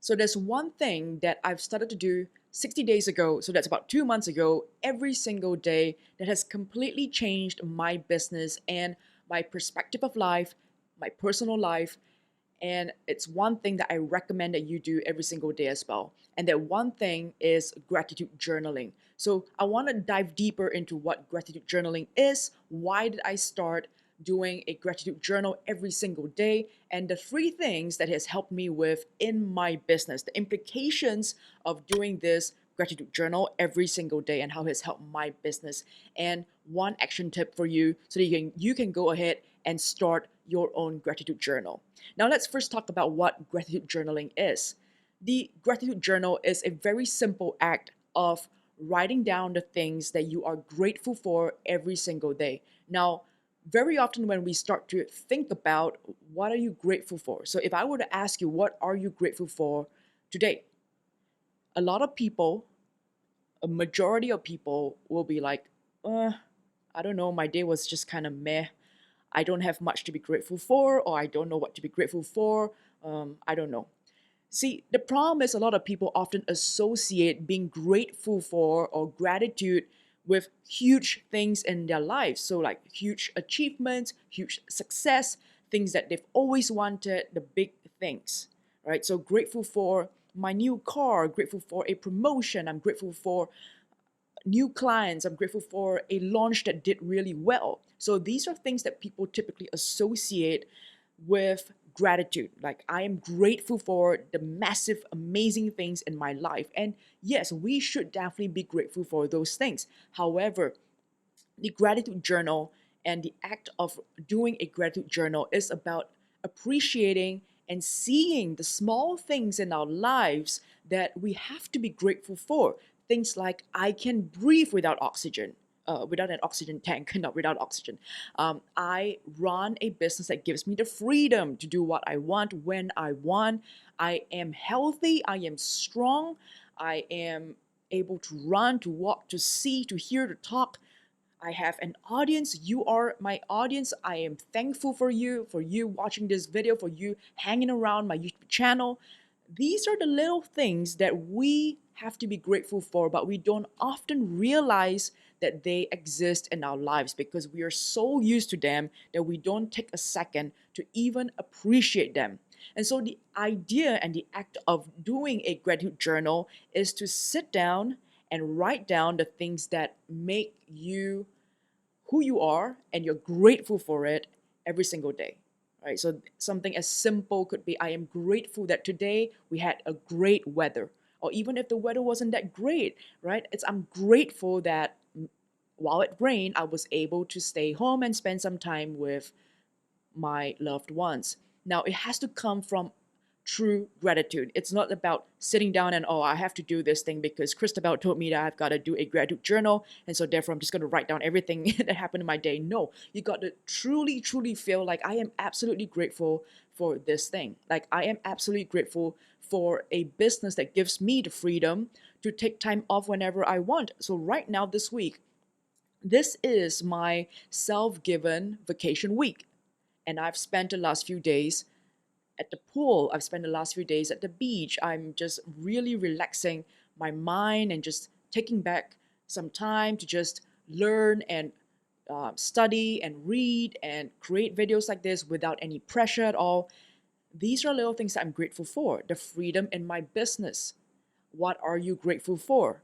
So there's one thing that I've started to do 60 days ago, so that's about 2 months ago, every single day that has completely changed my business and my perspective of life, my personal life. And it's one thing that I recommend that you do every single day as well. And that one thing is gratitude journaling. So I want to dive deeper into what gratitude journaling is, why did I start doing a gratitude journal every single day, and the three things that has helped me with in my business, the implications of doing this gratitude journal every single day and how it has helped my business, and one action tip for you so that you can go ahead and start your own gratitude journal. Now let's first talk about what gratitude journaling is. The gratitude journal is a very simple act of writing down the things that you are grateful for every single day. Now, very often when we start to think about what are you grateful for? So if I were to ask you, what are you grateful for today? A lot of people, a majority of people will be like, I don't know, my day was just kind of meh. I don't have much to be grateful for, or I don't know what to be grateful for. I don't know. See, the problem is a lot of people often associate being grateful for or gratitude with huge things in their lives. So, like huge achievements, huge success, things that they've always wanted, the big things, right? So, grateful for my new car, grateful for a promotion, I'm grateful for new clients, I'm grateful for a launch that did really well. So, these are things that people typically associate with gratitude. Like, I am grateful for the massive, amazing things in my life. And yes, we should definitely be grateful for those things. However, the gratitude journal and the act of doing a gratitude journal is about appreciating and seeing the small things in our lives that we have to be grateful for. Things like I can breathe without oxygen. Without an oxygen tank, not without oxygen. I run a business that gives me the freedom to do what I want when I want. I am healthy. I am strong. I am able to run, to walk, to see, to hear, to talk. I have an audience. You are my audience. I am thankful for you watching this video, for you hanging around my YouTube channel. These are the little things that we have to be grateful for, but we don't often realize that they exist in our lives because we are so used to them that we don't take a second to even appreciate them. And so, the idea and the act of doing a gratitude journal is to sit down and write down the things that make you who you are and you're grateful for it every single day. Right? So something as simple could be I am grateful that today we had a great weather. Or even if the weather wasn't that great, right? It's I'm grateful that while it rained, I was able to stay home and spend some time with my loved ones. Now, it has to come from true gratitude. It's not about sitting down and, oh, I have to do this thing because Christabel told me that I've got to do a gratitude journal. And so, therefore, I'm just going to write down everything that happened in my day. No, you got to truly, truly feel like I am absolutely grateful for this thing. Like, I am absolutely grateful for a business that gives me the freedom to take time off whenever I want. So, right now, this week, this is my self given vacation week. And I've spent the last few days at the pool. I've spent the last few days at the beach. I'm just really relaxing my mind and just taking back some time to just learn and study and read and create videos like this without any pressure at all. These are little things that I'm grateful for. The freedom in my business. What are you grateful for?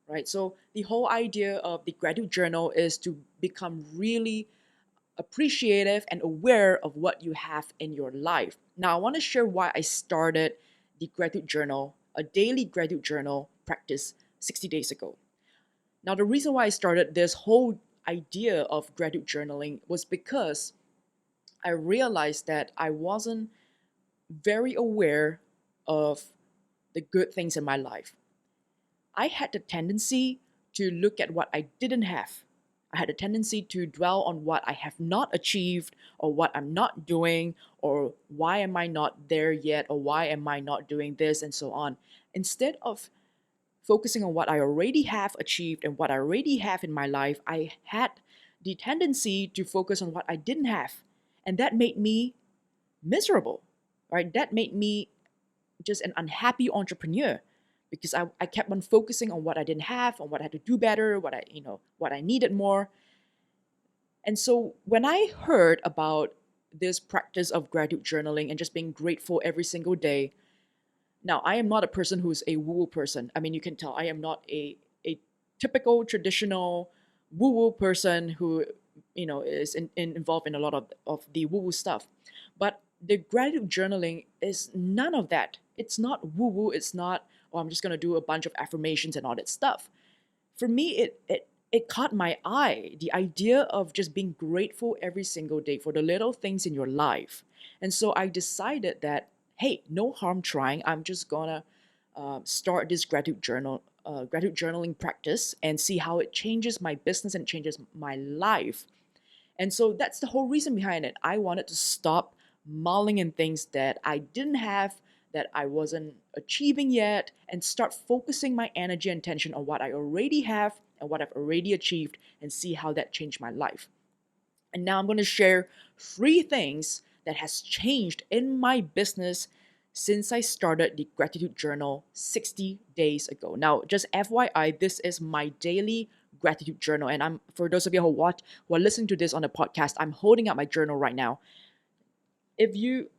Right? So the whole idea of the gratitude journal is to become really appreciative and aware of what you have in your life. Now, I want to share why I started the gratitude journal, a daily gratitude journal practice 60 days ago. Now, the reason why I started this whole idea of gratitude journaling was because I realized that I wasn't very aware of the good things in my life. I had the tendency to look at what I didn't have. I had a tendency to dwell on what I have not achieved or what I'm not doing or why am I not there yet or why am I not doing this and so on. Instead of focusing on what I already have achieved and what I already have in my life, I had the tendency to focus on what I didn't have. And that made me miserable, right? That made me just an unhappy entrepreneur because I kept on focusing on what I didn't have, on what I had to do better, what I needed more. And so when I heard about this practice of gratitude journaling and just being grateful every single day, now I am not a person who's a woo-woo person. I mean, you can tell I am not a typical traditional woo-woo person who, is involved in a lot of the woo-woo stuff. But the gratitude journaling is none of that. It's not woo-woo. It's not, oh, I'm just gonna do a bunch of affirmations and all that stuff. For me, it caught my eye, the idea of just being grateful every single day for the little things in your life. And so I decided that, hey, no harm trying. I'm just gonna start this gratitude journaling practice and see how it changes my business and changes my life. And so that's the whole reason behind it. I wanted to stop mulling in things that I didn't have, that I wasn't achieving yet, and start focusing my energy and attention on what I already have and what I've already achieved and see how that changed my life. And now I'm going to share 3 things that has changed in my business since I started the gratitude journal 60 days ago. Now, just FYI, this is my daily gratitude journal. And I'm for those of you who are listening to this on the podcast, I'm holding up my journal right now. If you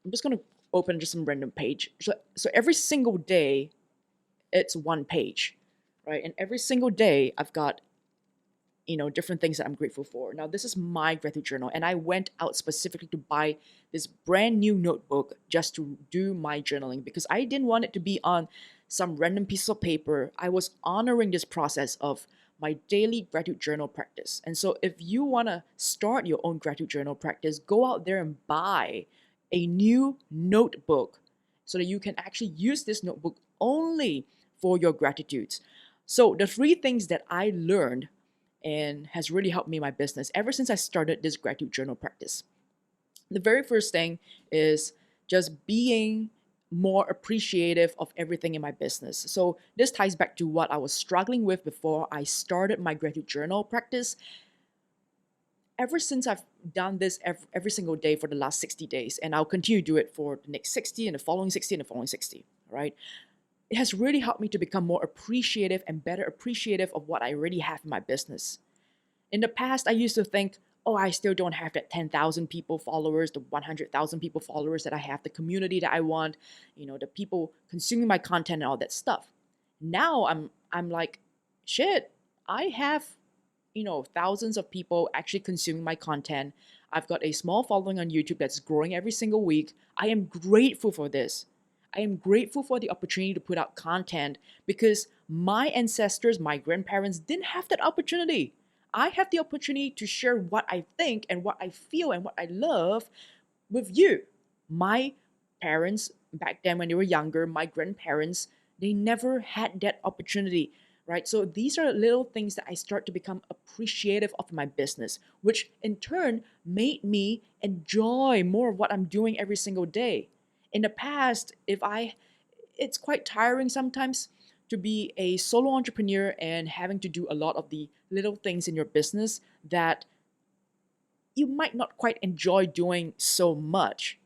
I'm just gonna open just some random page. So every single day it's one page, right? And every single day I've got different things that I'm grateful for. Now, this is my gratitude journal, and I went out specifically to buy this brand new notebook just to do my journaling because I didn't want it to be on some random piece of paper. I was honoring this process of my daily gratitude journal practice. And so, if you want to start your own gratitude journal practice, go out there and buy a new notebook so that you can actually use this notebook only for your gratitudes. So, the 3 things that I learned and has really helped me in my business ever since I started this gratitude journal practice. The very first thing is just being more appreciative of everything in my business. So this ties back to what I was struggling with before I started my gratitude journal practice. Ever since I've done this every single day for the last 60 days, and I'll continue to do it for the next 60 and the following 60 and the following 60, right? It has really helped me to become more appreciative and better appreciative of what I already have in my business. In the past, I used to think, oh, I still don't have that 10,000 people followers, the 100,000 people followers that I have, the community that I want, the people consuming my content and all that stuff. Now I'm like, shit, I have, thousands of people actually consuming my content. I've got a small following on YouTube that's growing every single week. I am grateful for this. I am grateful for the opportunity to put out content because my ancestors, my grandparents didn't have that opportunity. I have the opportunity to share what I think and what I feel and what I love with you. My parents, back then when they were younger, my grandparents, they never had that opportunity, right? So these are little things that I start to become appreciative of my business, which in turn made me enjoy more of what I'm doing every single day. In the past, it's quite tiring sometimes to be a solo entrepreneur and having to do a lot of the little things in your business that you might not quite enjoy doing so much.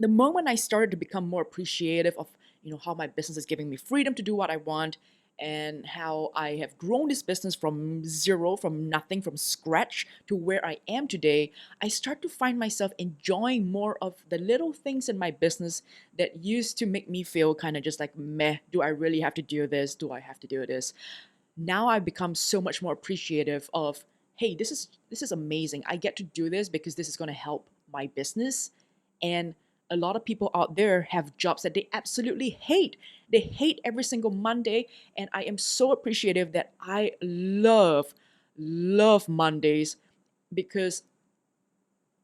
The moment I started to become more appreciative of how my business is giving me freedom to do what I want and how I have grown this business from zero, from nothing, from scratch to where I am today, I start to find myself enjoying more of the little things in my business that used to make me feel kind of just like, meh, do I really have to do this? Do I have to do this? Now I've become so much more appreciative of, hey, this is amazing. I get to do this because this is going to help my business. And a lot of people out there have jobs that they absolutely hate. They hate every single Monday, and I am so appreciative that I love Mondays because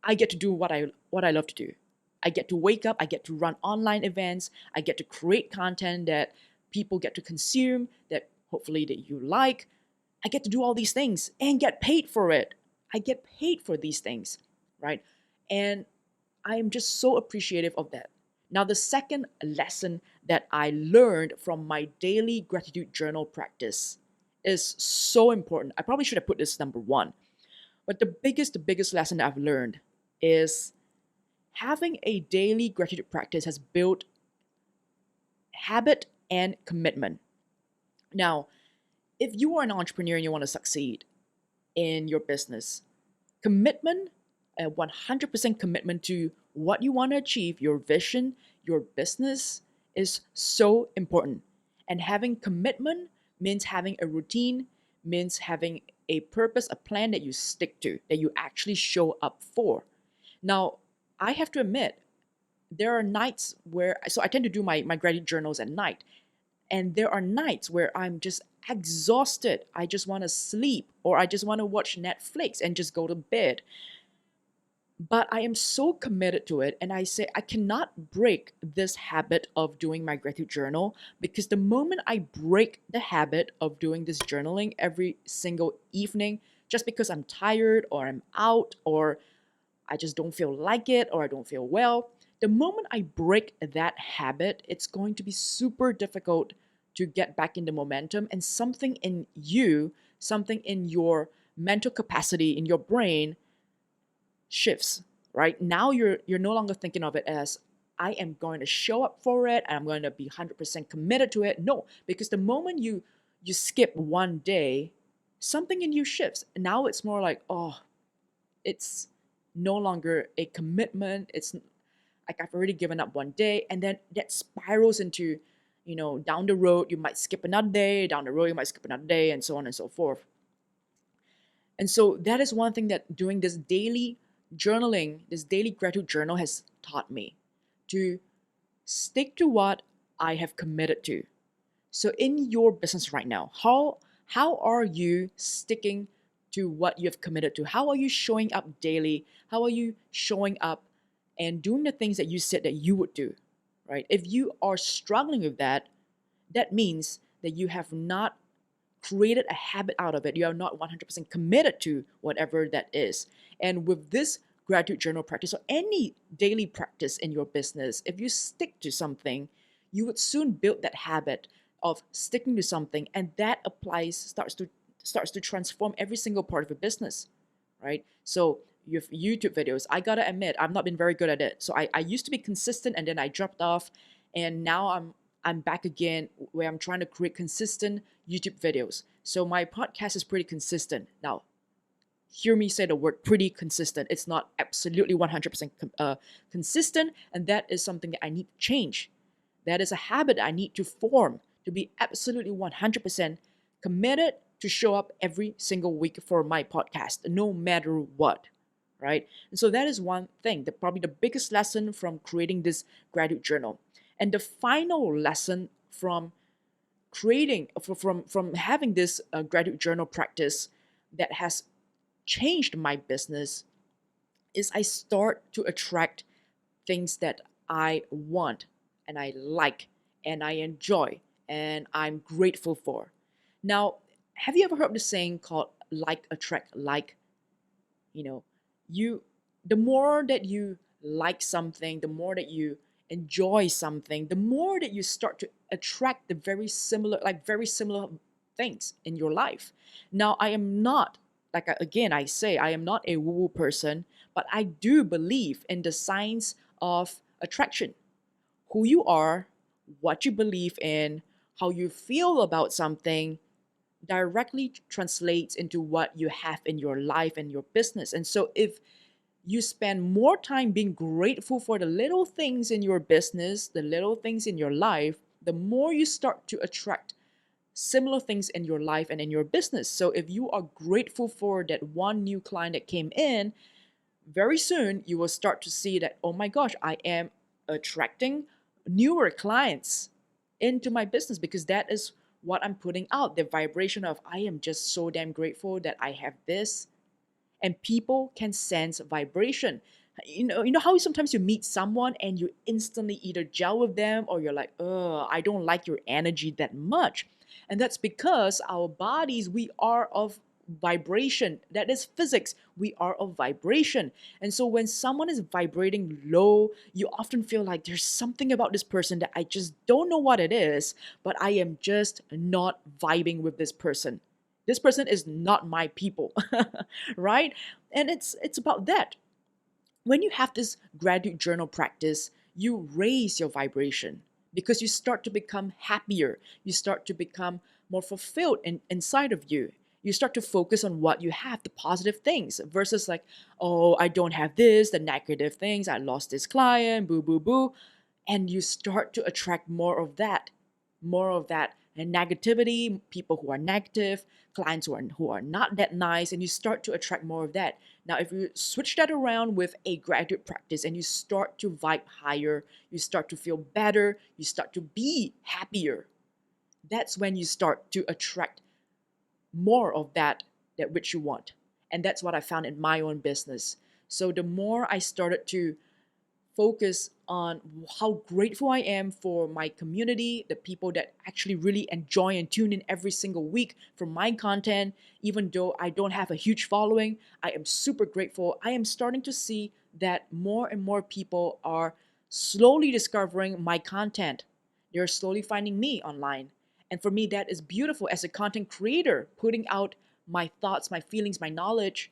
I get to do what I love to do. I get to wake up, I get to run online events, I get to create content that people get to consume, that hopefully that you like. I get to do all these things and get paid for it. I get paid for these things, right? And I am just so appreciative of that. Now, the second lesson that I learned from my daily gratitude journal practice is so important. I probably should have put this number 1. But the biggest lesson that I've learned is having a daily gratitude practice has built habit and commitment. Now, if you are an entrepreneur and you want to succeed in your business, commitment, a 100% commitment to what you want to achieve, your vision, your business is so important. And having commitment means having a routine, means having a purpose, a plan that you stick to, that you actually show up for. Now, I have to admit, there are nights where, so I tend to do my gratitude journals at night. And there are nights where I'm just exhausted. I just want to sleep or I just want to watch Netflix and just go to bed. But I am so committed to it. And I say, I cannot break this habit of doing my gratitude journal because the moment I break the habit of doing this journaling every single evening, just because I'm tired or I'm out or I just don't feel like it or I don't feel well, the moment I break that habit, it's going to be super difficult to get back into momentum. And something in you, something in your mental capacity, in your brain shifts, right? Now you're no longer thinking of it as I am going to show up for it and I'm going to be 100% committed to it. No, because the moment you skip one day, something in you shifts. Now it's more like, oh, it's no longer a commitment. It's like I've already given up one day, and then that spirals into, down the road you might skip another day, down the road you might skip another day, and so on and so forth. And so that is one thing that doing this daily journaling, this daily gratitude journal has taught me to stick to what I have committed to. So in your business right now, how are you sticking to what you have committed to? How are you showing up daily? How are you showing up and doing the things that you said that you would do, right? If you are struggling with that, that means that you have not created a habit out of it. You are not 100% committed to whatever that is. And with this gratitude journal practice or any daily practice in your business, if you stick to something, you would soon build that habit of sticking to something, and that starts to transform every single part of your business, right? So your YouTube videos, I gotta admit, I've not been very good at it. So I used to be consistent and then I dropped off, and now I'm back again where I'm trying to create consistent YouTube videos. So my podcast is pretty consistent. Now, hear me say the word pretty consistent. It's not absolutely 100% consistent, and that is something that I need to change. That is a habit I need to form to be absolutely 100% committed to show up every single week for my podcast, no matter what, right? And so that is one thing, probably the biggest lesson from creating this gratitude journal. And the final lesson from creating, from having this gratitude journal practice that has changed my business is I start to attract things that I want and I like and I enjoy and I'm grateful for. Now, have you ever heard of the saying called like attract like? You know, you the more that you like something, the more that you enjoy something, the more that you start to attract the very similar things in your life. Now, I am not again I say I am not a woo-woo person, but I do believe in the science of attraction. Who you are, what you believe in, how you feel about something directly translates into what you have in your life and your business. And so if you spend more time being grateful for the little things in your business, the little things in your life, the more you start to attract similar things in your life and in your business. So if you are grateful for that one new client that came in, very soon you will start to see that, oh my gosh, I am attracting newer clients into my business because that is what I'm putting out. The vibration of I am just so damn grateful that I have this. And people can sense vibration. You know how sometimes you meet someone and you instantly either gel with them or you're like, I don't like your energy that much. And that's because our bodies, we are of vibration. That is physics. We are of vibration. And so when someone is vibrating low, you often feel like there's something about this person that I just don't know what it is, but I am just not vibing with this person. This person is not my people, right? And it's about that. When you have this gratitude journal practice, you raise your vibration. because you start to become happier. You start to become more fulfilled inside of you. You start to focus on what you have, the positive things, versus like, oh, I don't have this, the negative things, I lost this client, boo, boo, boo. And you start to attract more of that and negativity, people who are negative, clients who are not that nice, and you start to attract more of that. Now, if you switch that around with a gratitude practice and you start to vibe higher, you start to feel better, you start to be happier, that's when you start to attract more of that which you want. And that's what I found in my own business. So the more I started to focus on how grateful I am for my community, the people that actually really enjoy and tune in every single week for my content. Even though I don't have a huge following, I am super grateful. I am starting to see that more and more people are slowly discovering my content. They're slowly finding me online. And for me, that is beautiful as a content creator, putting out my thoughts, my feelings, my knowledge.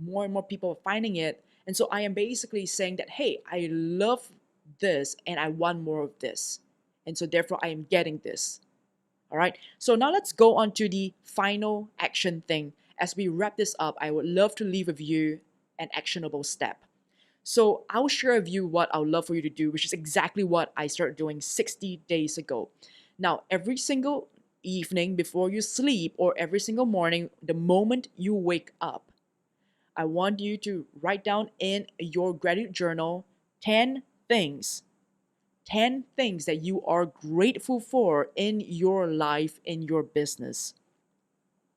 More and more people are finding it, and so I am basically saying that, hey, I love this and I want more of this. And so therefore I am getting this. All right. So now let's go on to the final action thing. As we wrap this up, I would love to leave with you an actionable step. So I'll share with you what I would love for you to do, which is exactly what I started doing 60 days ago. Now, every single evening before you sleep or every single morning, the moment you wake up, I want you to write down in your gratitude journal 10 things, 10 things that you are grateful for in your life, in your business.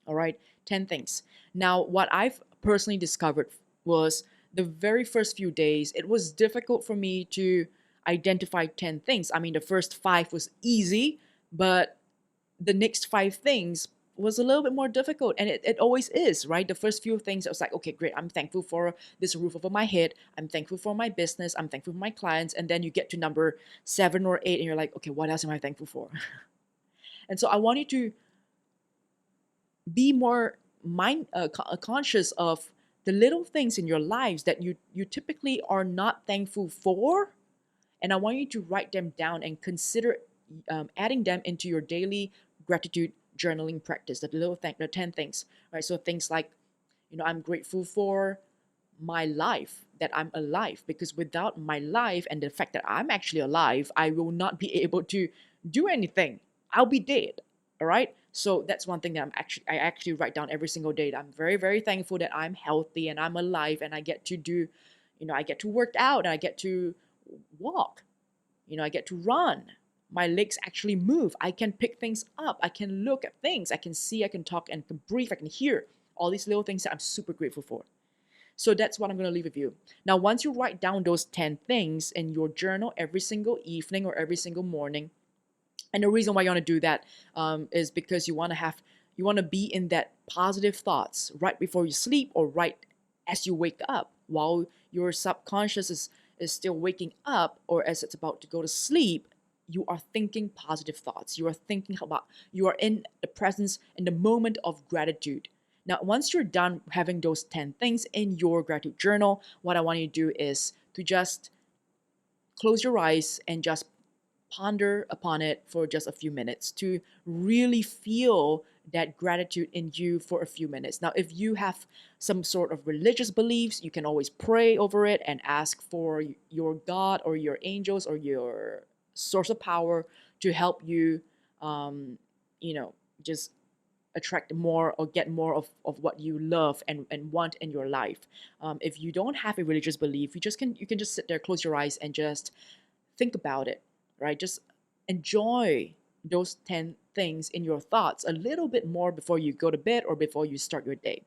All right, 10 things. Now, what I've personally discovered was the very first few days, it was difficult for me to identify 10 things. I mean, the first five was easy, but the next five things was a little bit more difficult, and it always is, right? The first few things I was like, okay, great, I'm thankful for this roof over my head, I'm thankful for my business, I'm thankful for my clients, and then you get to number 7 or 8 and you're like, okay, what else am I thankful for? And so I want you to be more conscious of the little things in your lives that you typically are not thankful for, and I want you to write them down and consider adding them into your daily gratitude journaling practice. The 10 things, right? So things like, I'm grateful for my life, that I'm alive, because without my life and the fact that I'm actually alive, I will not be able to do anything. I'll be dead. All right. So that's one thing that I actually write down every single day. I'm very, very thankful that I'm healthy and I'm alive and I get to do, I get to work out and I get to walk. I get to run. My legs actually move. I can pick things up. I can look at things. I can see, I can talk, and can breathe. I can hear. All these little things that I'm super grateful for. So that's what I'm going to leave with you. Now, once you write down those 10 things in your journal every single evening or every single morning, and the reason why you want to do that is because you want to be in that positive thoughts right before you sleep or right as you wake up, while your subconscious is still waking up, or as it's about to go to sleep. You are thinking positive thoughts. You are in the presence, in the moment of gratitude. Now, once you're done having those 10 things in your gratitude journal, what I want you to do is to just close your eyes and just ponder upon it for just a few minutes, to really feel that gratitude in you for a few minutes. Now, if you have some sort of religious beliefs, you can always pray over it and ask for your God or your angels or your source of power to help you, um, just attract more or get more of what you love and want in your life. If you don't have a religious belief, you can just sit there, close your eyes, and just think about it, right? Just enjoy those 10 things in your thoughts a little bit more before you go to bed or before you start your day.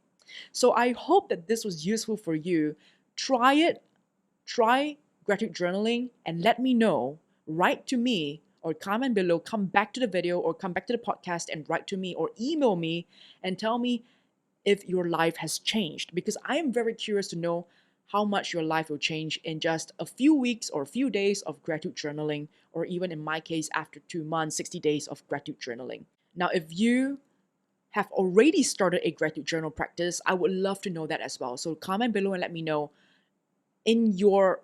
So I hope that this was useful for you. Try it. Try gratitude journaling and let me know. Write to me or comment below, come back to the video or come back to the podcast and write to me or email me and tell me if your life has changed, because I am very curious to know how much your life will change in just a few weeks or a few days of gratitude journaling, or even in my case, after 2 months, 60 days of gratitude journaling. Now, if you have already started a gratitude journal practice, I would love to know that as well. So comment below and let me know in your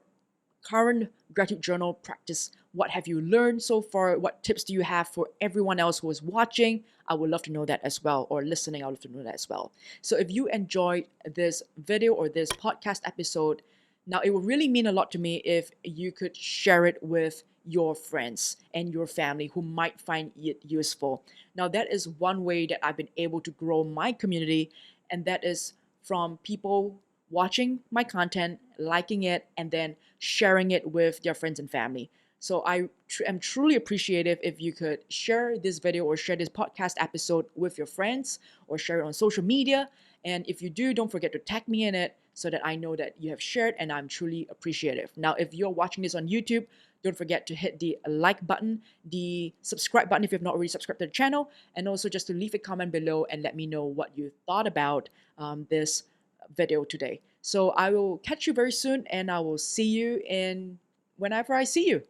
current gratitude journal practice. What have you learned so far? What tips do you have for everyone else who is watching? I would love to know that as well, or listening, I would love to know that as well. So if you enjoyed this video or this podcast episode, now it would really mean a lot to me if you could share it with your friends and your family who might find it useful. Now, that is one way that I've been able to grow my community, and that is from people watching my content, liking it, and then sharing it with their friends and family. So I am truly appreciative if you could share this video or share this podcast episode with your friends or share it on social media. And if you do, don't forget to tag me in it so that I know that you have shared, and I'm truly appreciative. Now, if you're watching this on YouTube, don't forget to hit the like button, the subscribe button if you've not already subscribed to the channel, and also just to leave a comment below and let me know what you thought about this video today. So I will catch you very soon, and I will see you in whenever I see you.